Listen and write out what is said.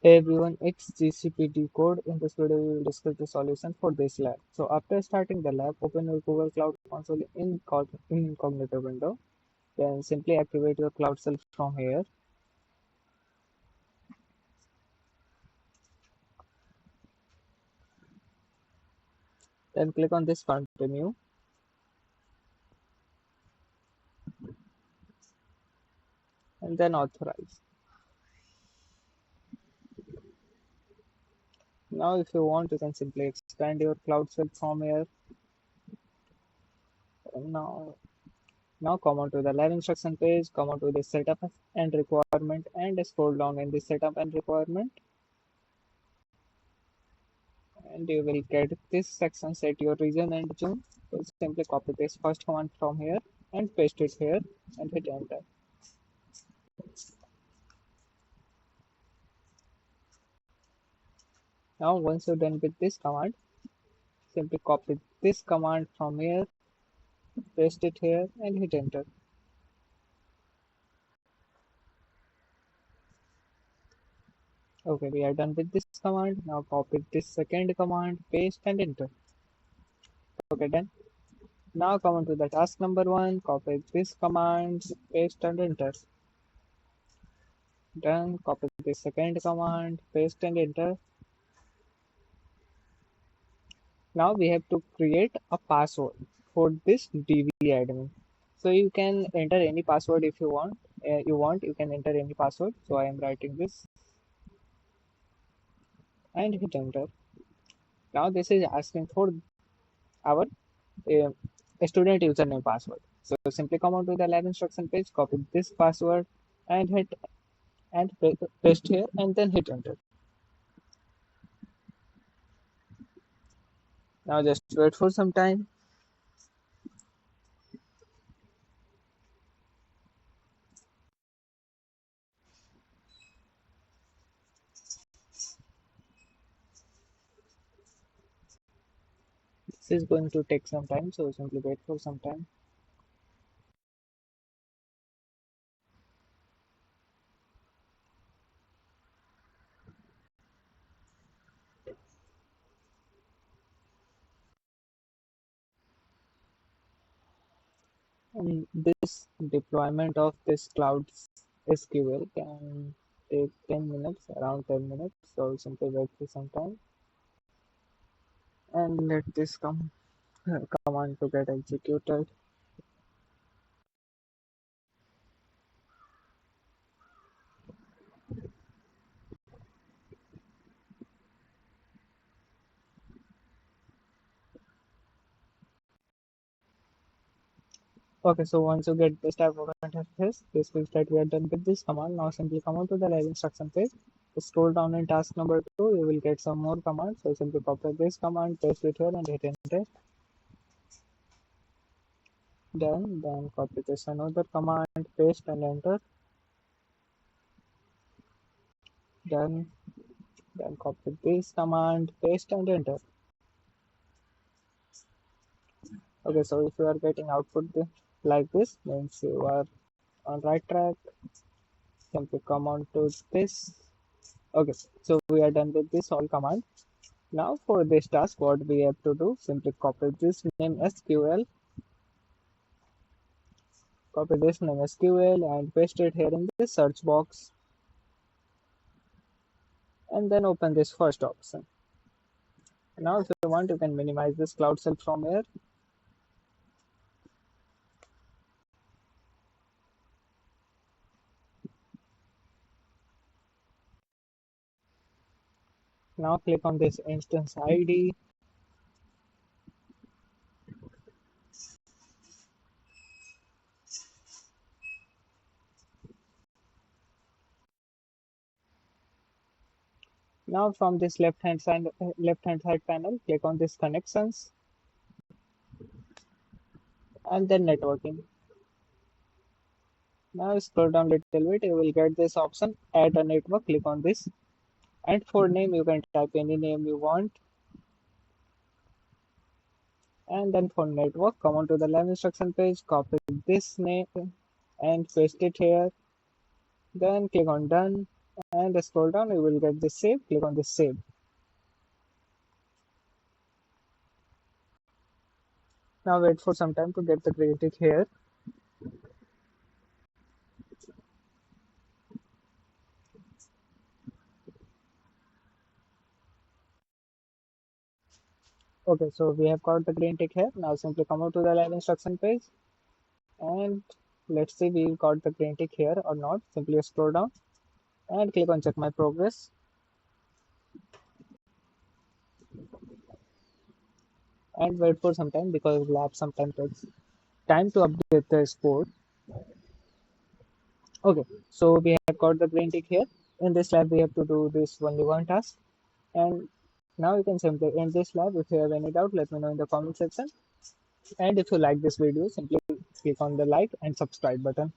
Hey everyone, it's GCP Decode. In this video, we will discuss the solution for this lab. So after starting the lab, open your Google Cloud Console in incognito window. Then simply activate your Cloud Shell from here. Then click on this continue. And then authorize. Now if you want, you can simply expand your Cloud Shell from here. And now come on to the lab instruction page, come on to the setup and requirement and scroll down in the setup and requirement. And you will get this section, set your region and zone. So simply copy this first command from here and paste it here and hit enter. Now once you're done with this command, simply copy this command from here, paste it here and hit enter. Okay, we are done with this command. Now copy this second command, paste and enter. Okay, done. Now come on to the task number 1, copy this command, paste and enter. Done. Copy this second command, paste and enter. Now we have to create a password for this DB admin. So you can enter any password if you want. You can enter any password. So I am writing this and hit enter. Now this is asking for our student username password. So simply come on to the lab instruction page, copy this password and hit and paste here and then hit enter. Now just wait for some time. This is going to take some time, so simply wait for some time. This deployment of this cloud SQL can take 10 minutes, around 10 minutes. So simply wait for some time and let this command to get executed. Okay, so once you get this type of interface, this means that we are done with this command. Now simply come on to the live instruction page. Scroll down in task number 2, you will get some more commands. So simply copy this command, paste it here and hit enter. Done. Then copy this another command, paste and enter. Done. Then copy this command, paste and enter. Okay, so if you are getting output like this, means you are on right track. Simply come on to this. Okay, so we are done with this all command. Now for this task, what we have to do, simply copy this name SQL, copy this name SQL and paste it here in the search box. And then open this first option. Now if you want, you can minimize this cloud shell from here. Now click on this instance ID. Now from this left hand side panel, click on this connections and then networking. Now scroll down a little bit, you will get this option, add a network, click on this. And for name, you can type any name you want. And then for network, come on to the lab instruction page, copy this name and paste it here. Then click on done and scroll down, you will get this save. Click on this save. Now wait for some time to get the green tick here. Okay, so we have got the green tick here. Now simply come out to the live instruction page and let's see we got the green tick here or not. Simply scroll down and click on check my progress and wait for some time because lab sometimes takes time to update the score. Okay, so we have got the green tick here. In this lab, we have to do this only one task. And now you can simply end this lab. If you have any doubt, let me know in the comment section. And if you like this video, simply click on the like and subscribe button.